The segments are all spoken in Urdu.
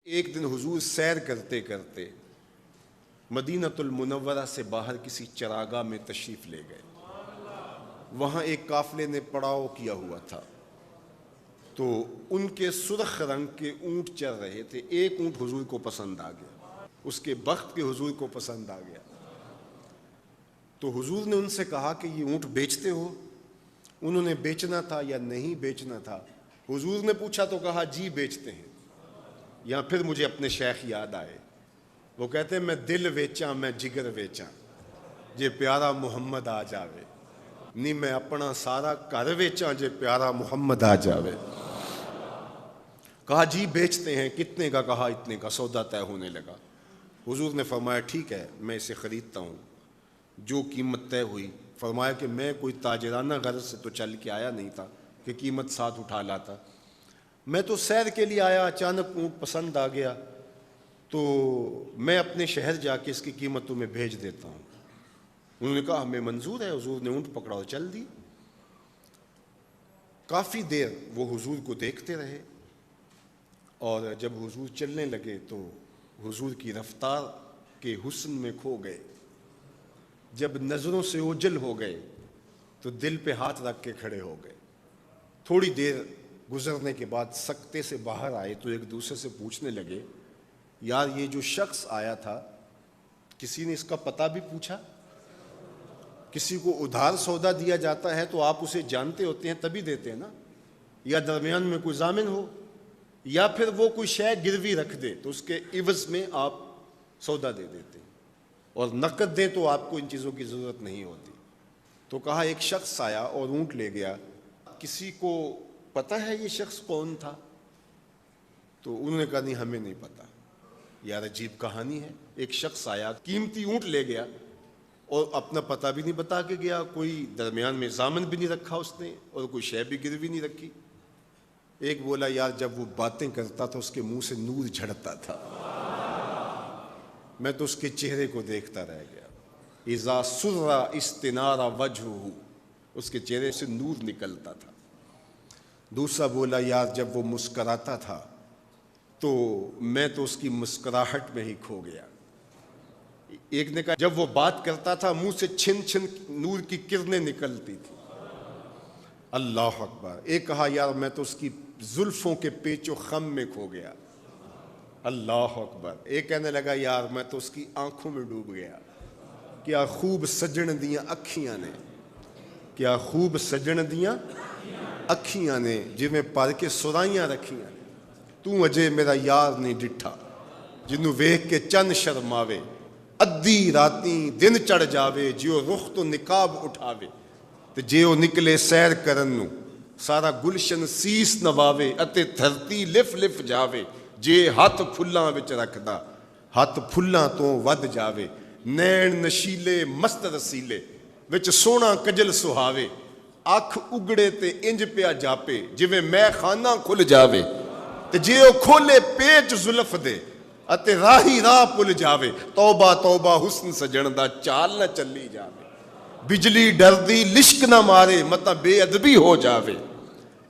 ایک دن حضور سیر کرتے کرتے مدینۃ المنورہ سے باہر کسی چراگاہ میں تشریف لے گئے۔ وہاں ایک قافلے نے پڑاؤ کیا ہوا تھا، تو ان کے سرخ رنگ کے اونٹ چل رہے تھے۔ ایک اونٹ حضور کو پسند آ گیا، اس کے بخت کے حضور کو پسند آ گیا۔ تو حضور نے ان سے کہا کہ یہ اونٹ بیچتے ہو؟ انہوں نے بیچنا تھا یا نہیں بیچنا تھا؟ حضور نے پوچھا تو کہا جی بیچتے ہیں۔ یا پھر مجھے اپنے شیخ یاد آئے، وہ کہتے ہیں میں دل ویچاں میں جگر ویچاں جے پیارا محمد آ جاوے، نہیں میں اپنا سارا گھر ویچاں جے پیارا محمد آ جاوے۔ کہا جی بیچتے ہیں۔ کتنے کا؟ کہا اتنے کا۔ سودا طے ہونے لگا۔ حضور نے فرمایا ٹھیک ہے میں اسے خریدتا ہوں۔ جو قیمت طے ہوئی، فرمایا کہ میں کوئی تاجرانہ غرض سے تو چل کے آیا نہیں تھا کہ قیمت ساتھ اٹھا لاتا، میں تو سیر کے لیے آیا، اچانک اونٹ پسند آ گیا تو میں اپنے شہر جا کے اس کی قیمت تمہیں بھیج دیتا ہوں۔ انہوں نے کہا ہمیں منظور ہے۔ حضور نے اونٹ پکڑا اور چل دی۔ کافی دیر وہ حضور کو دیکھتے رہے، اور جب حضور چلنے لگے تو حضور کی رفتار کے حسن میں کھو گئے۔ جب نظروں سے اوجھل ہو گئے تو دل پہ ہاتھ رکھ کے کھڑے ہو گئے۔ تھوڑی دیر گزرنے کے بعد سکتے سے باہر آئے تو ایک دوسرے سے پوچھنے لگے یار یہ جو شخص آیا تھا کسی نے اس کا پتہ بھی پوچھا؟ کسی کو ادھار سودا دیا جاتا ہے تو آپ اسے جانتے ہوتے ہیں تبھی دیتے ہیں نا، یا درمیان میں کوئی ضامن ہو، یا پھر وہ کوئی شے گروی رکھ دے تو اس کے عوض میں آپ سودا دے دیتے ہیں، اور نقد دیں تو آپ کو ان چیزوں کی ضرورت نہیں ہوتی۔ تو کہا ایک شخص آیا اور اونٹ لے گیا، کسی کو پتہ ہے یہ شخص کون تھا؟ تو انہوں نے کہا نہیں ہمیں نہیں پتا۔ یار عجیب کہانی ہے، ایک شخص آیا قیمتی اونٹ لے گیا اور اپنا پتہ بھی نہیں بتا کے گیا، کوئی درمیان میں ضامن بھی نہیں رکھا اس نے، اور کوئی شے بھی گروی نہیں رکھی۔ ایک بولا یار جب وہ باتیں کرتا تھا اس کے منہ سے نور جھڑتا تھا، میں تو اس کے چہرے کو دیکھتا رہ گیا۔ اذا سر استنار وجہہ، اس کے چہرے سے نور نکلتا تھا۔ دوسرا بولا یار جب وہ مسکراتا تھا تو میں تو اس کی مسکراہٹ میں ہی کھو گیا۔ ایک نے کہا جب وہ بات کرتا تھا منہ سے چھن چھن نور کی کرنیں نکلتی تھی۔ اللہ اکبر۔ ایک کہا یار میں تو اس کی زلفوں کے پیچ و خم میں کھو گیا۔ اللہ اکبر۔ ایک کہنے لگا یار میں تو اس کی آنکھوں میں ڈوب گیا، کیا خوب سجن دیاں اکھیاں نے، کیا خوب سجن دیاں اکھیاں نے جویں پر کے سرائیاں رکھیاں نے، تو اجے میرا یار نہیں ڈٹھا جنوں ویکھ کے چن شرماوے، ادھی راتیں دن چڑھ جاوے جیو رخ تو نقاب اٹھاوے، تے جے او نکلے سیر کرن نو سارا گلشن سیس نواوے اتے دھرتی لف لف جاوے، جے ہاتھ پھلاں وچ رکھدا ہاتھ پھلاں تو ود جاوے، نین نشیلے مست رسیلے وچ سونا کجل سہاوے، اکھ اگڑے تے انج پیا جاپے جویں میں خانہ کھل جاوے، تے جے او کھولے پیچ زلف دے اتے راہی راہ پل جاوے، توبہ توبہ حسن سجن دا چال نہ چلی جاوے، بجلی ڈردی لشک نہ مارے متا بے ادبی ہو جاوے،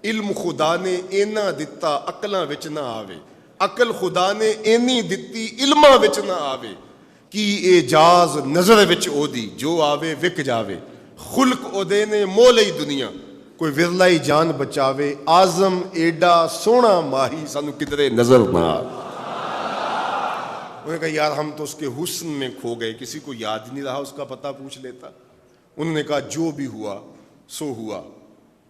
علم خدا نے اینا دتا عقلاں وچ نہ آوے، عقل خدا نے اینی دتی علماں وچ نہ آوے، کی اعجاز نظر وچ او دی جو آوے وک جاوے، خلق او دے نے مولئی دنیا کوئی ورلائی جان بچاوے، آزم ایڈا سونا ماہی سانو کدرے نظر نہ آوے۔ انہوں نے کہا یار ہم تو اس کے حسن میں کھو گئے، کسی کو یاد نہیں رہا اس کا پتہ پوچھ لیتا۔ انہوں نے کہا جو بھی ہوا سو ہوا،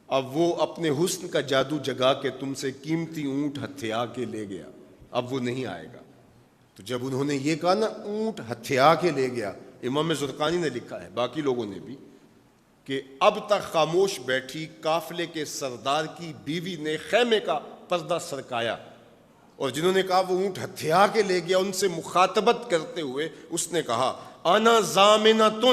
اب وہ اپنے حسن کا جادو جگا کے تم سے قیمتی اونٹ ہتھیا کے لے گیا، اب وہ نہیں آئے گا۔ تو جب انہوں نے یہ کہا نا اونٹ ہتھیا کے لے گیا، امام زرقانی نے لکھا ہے باقی لوگوں نے بھی کہ اب تک خاموش بیٹھی قافلے کے سردار کی بیوی نے خیمے کا پردہ سرکایا، اور جنہوں نے کہا وہ اونٹ ہتھیا کے لے گیا ان سے مخاطبت کرتے ہوئے اس نے کہا انا ضامنۃ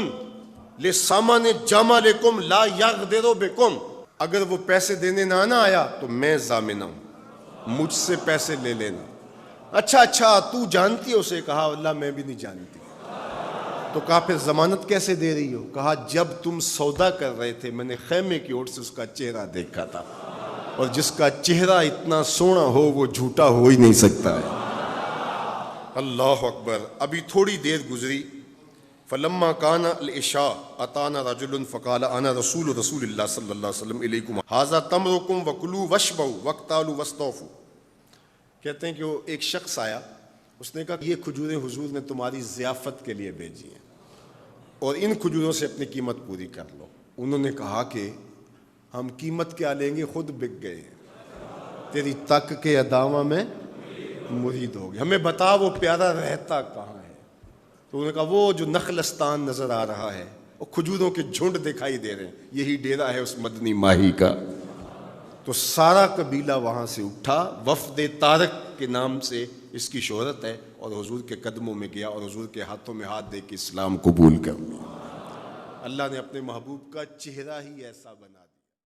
لسامان جمالکم لا یغدر بکم، اگر وہ پیسے دینے نہ آیا تو میں ضامنہ ہوں، مجھ سے پیسے لے لینا۔ اچھا تو جانتی ہے اسے؟ کہا اللہ میں بھی نہیں جانتی۔ تو کہا پھر ضمانت کیسے دے رہی ہو؟ کہا جب تم سودا کر رہے تھے میں نے خیمے کی اوٹ سے اس کا چہرہ دیکھا تھا، اور جس کا چہرہ اتنا سونا ہو وہ جھوٹا ہو ہی نہیں سکتا ہے۔ اللہ اکبر. ابھی تھوڑی دیر گزری. فلما کان العشاء اتانا رجل فقال انا رسول اللہ صلی اللہ علیہ وسلم الیکم ھذا تمرکم وکلوا واشبعوا واقتالوا واستوفوا. کہتے ہیں کہ وہ ایک شخص آیا, اس نے کہا یہ کھجوریں حضور نے تمہاری ضیافت کے لیے بھیجی ہیں اور ان کھجوروں سے اپنی قیمت پوری کر لو. انہوں نے کہا کہ ہم قیمت کیا لیں گے, خود بک گئے ہیں, تیری تک کے ادامہ میں مرید ہو گئے, ہمیں بتا وہ پیارا رہتا کہاں ہے. تو انہوں نے کہا وہ جو نخلستان نظر آ رہا ہے, وہ کھجوروں کے جھنڈ دکھائی دے رہے ہیں, یہی ڈیرا ہے اس مدنی ماہی کا. تو سارا قبیلہ وہاں سے اٹھا, وفد طارق کے نام سے اس کی شہرت ہے, اور حضور کے قدموں میں گیا اور حضور کے ہاتھوں میں ہاتھ دے کے اسلام قبول کر لیا. اللہ نے اپنے محبوب کا چہرہ ہی ایسا بنا دیا.